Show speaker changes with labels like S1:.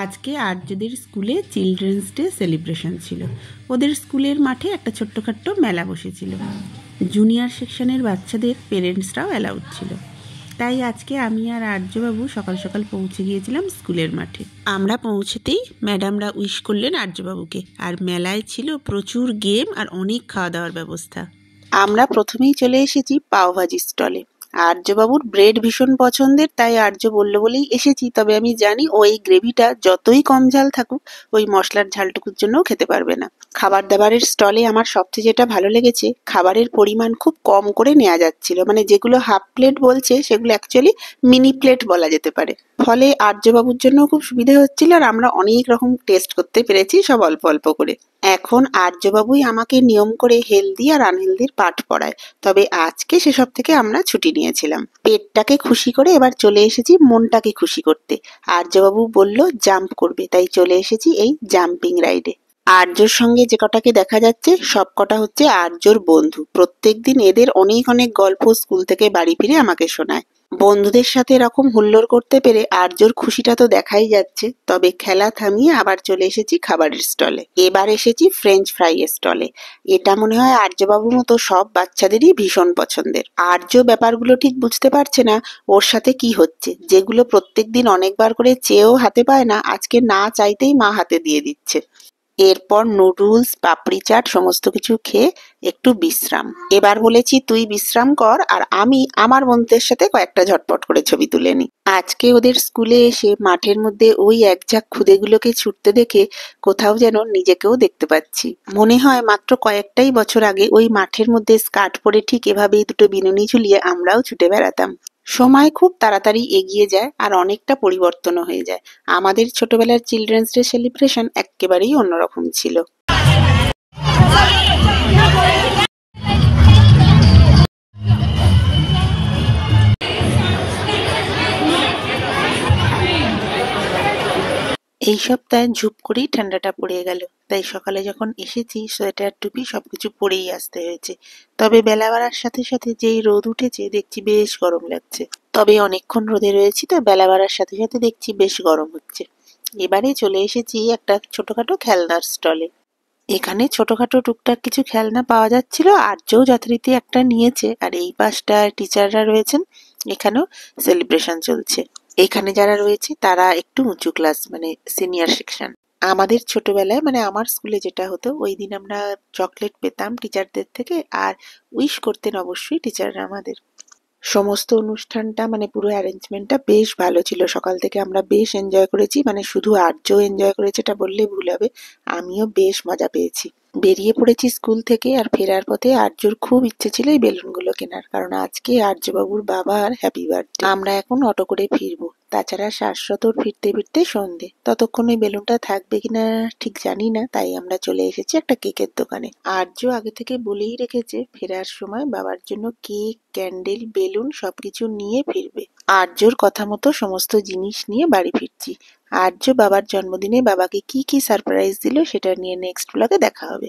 S1: আজকে আর্যদের স্কুলে চিলড্রেন্স ডে সেলিব্রেশন ছিল। ওদের স্কুলের মাঠে একটা ছোট্টখাট্ট মেলা বসেছিল। জুনিয়র সেকশনের বাচ্চাদের পেরেন্টসরাও অ্যালাউড ছিল। তাই আজকে আমি আর আর্যবাবু সকাল সকাল পৌঁছে গিয়েছিলাম স্কুলের মাঠে। আমরা পৌঁছেতেই ম্যাডামরা উইশ করলেন আর্যবাবুকে, আর মেলায় ছিল প্রচুর গেম আর অনেক খাওয়া দাওয়ার ব্যবস্থা। আমরা প্রথমেই চলে এসেছি পাওভাজি স্টলে। আর্যবাবুর ব্রেড ভীষণ পছন্দের, তাই আর্য বললো বলেই এসেছি। তবে আমি জানি ওই গ্রেভিটা যতই কম ঝাল থাকুক, ওই মশলার ঝালটুকুর জন্যও খেতে পারবে না। খাবার দাবারের স্টলে আমার সবচেয়ে যেটা ভালো লেগেছে, খাবারের পরিমাণ খুব কম করে নেওয়া যাচ্ছিল। মানে যেগুলো হাফ প্লেট বলছে সেগুলো অ্যাকচুয়ালি মিনি প্লেট বলা যেতে পারে। ফলে আর্যবাবুর জন্য খুব সুবিধা হচ্ছিল, আর আমরা অনেক রকম টেস্ট করতে পেরেছি, সব অল্প অল্প করে। এখন আর্যবাবুই আমাকে নিয়ম করে হেলদি আর আনহেলদির পাঠ পড়ায়। তবে আজকে সেসব থেকে আমরা ছুটি নিয়েছিলাম। পেটটাকে খুশি করে এবার চলে এসেছি মনটাকে খুশি করতে। আর্যবাবু বলল জাম্প করবে, তাই চলে এসেছি এই জাম্পিং রাইডে। আর্যর সঙ্গে যে কটাকে দেখা যাচ্ছে সব কটা হচ্ছে আর্যর বন্ধু। প্রত্যেকদিন এদের অনেক অনেক গল্প স্কুল থেকে বাড়ি ফিরে আমাকে শোনায়। বন্ধুদের সাথে এরকম হুল্লোড় করতে পেরে আর্যর খুশিটা তো দেখাই যাচ্ছে। তবে খেলা থামিয়ে আবার চলে এসেছি খাবারের স্টলে। এবার এসেছি ফ্রেঞ্চ ফ্রাই স্টলে। এটা মনে হয় আর্যবাবুর মতো সব বাচ্চাদেরই ভীষণ পছন্দের। আর্য ব্যাপারগুলো ঠিক বুঝতে পারছে না ওর সাথে কি হচ্ছে। যেগুলো প্রত্যেকদিন অনেকবার করে চেয়েও হাতে পায় না, আজকে না চাইতেই মা হাতে দিয়ে দিচ্ছে। এরপর নুডলস, পাপড়ি চাট সমস্ত কিছু খেয়ে একটু বিশ্রাম। এবার বলেছি তুই বিশ্রাম কর, আর আমি আমার বন্ধুদের সাথে কয়েকটা ঝটপট করে ছবি তুলে নিই। আজকে ওদের স্কুলে এসে মাঠের মধ্যে ওই এক ঝাঁক খুদেগুলোকে ছুটতে দেখে কোথাও যেন নিজেকেও দেখতে পাচ্ছি। মনে হয় মাত্র কয়েকটাই বছর আগে ওই মাঠের মধ্যে স্কার্ট পরে ঠিক এভাবেই দুটো বিনুনি ঝুলিয়ে আমরাও ছুটে বেড়াতাম। সময় খুব তাড়াতাড়ি এগিয়ে যায়, আর অনেকটা পরিবর্তনও হয়ে যায়। আমাদের ছোটবেলার চিলড্রেন্স ডে সেলিব্রেশন একেবারেই অন্যরকম ছিল। এই সপ্তাহে ঝুপ করেই ঠান্ডাটা পড়ে গেল, তাই সকালে যখন এসেছি সোয়েটার টুপি সবকিছু পরেই আসতে হয়েছে। তবে বেলা বাড়ার সাথে সাথে যেই রোদ উঠেছে দেখছি বেশ গরম লাগছে। তবে অনেকক্ষণ রোদে রয়েছি তো বেলা বাড়ার সাথে সাথে দেখছি বেশ গরম হচ্ছে। এবারে চলে এসেছি একটা ছোটখাটো খেলনার স্টলে। এখানে ছোটখাটো টুকটাক কিছু খেলনা পাওয়া যাচ্ছিল। আর্যও যথারীতি একটা নিয়েছে, আর এই পাশটায় টিচাররা রয়েছেন। এখানেও সেলিব্রেশন চলছে। এখানে যারা রয়েছে তারা একটু উঁচু ক্লাস, মানে সিনিয়র সেকশন। আমাদের ছোটবেলায় মানে আমার স্কুলে যেটা হতো, ওই দিন আমরা চকলেট পেতাম টিচারদের থেকে, আর উইশ করতেন অবশ্যই টিচাররা আমাদের। সমস্ত অনুষ্ঠানটা মানে পুরো অ্যারেঞ্জমেন্টটা বেশ ভালো ছিল। সকাল থেকে আমরা বেশ এনজয় করেছি। মানে শুধু আর্য এনজয় করেছে এটা বললে ভুল হবে, আমিও বেশ মজা পেয়েছি। বেরিয়ে পড়েছি স্কুল থেকে, আর ফেরার পথে আর্যর খুব ইচ্ছে ছিল এই বেলুনগুলো কেনার, কারণ আজকে আর্যবাবুর বাবার হ্যাপি বার্থডে। আমরা এখন অটো করে ফিরবো। তাছাড়া শাশ্বতর ফিরতে ফিরতে সন্ধে, ততক্ষণ ওই বেলুনটা থাকবে কিনা ঠিক জানি না, তাই আমরা চলে এসেছি একটা কেকের দোকানে। আর্য আগে থেকে বলেই রেখেছে ফেরার সময় বাবার জন্য কেক, ক্যান্ডেল, বেলুন সবকিছু নিয়ে ফিরবে। আর্যর কথা মতো সমস্ত জিনিস নিয়ে বাড়ি ফিরছি। আর্য বাবার জন্মদিনে বাবাকে কি কি সারপ্রাইজ দিল সেটা নিয়ে নেক্সট ব্লগে দেখা হবে।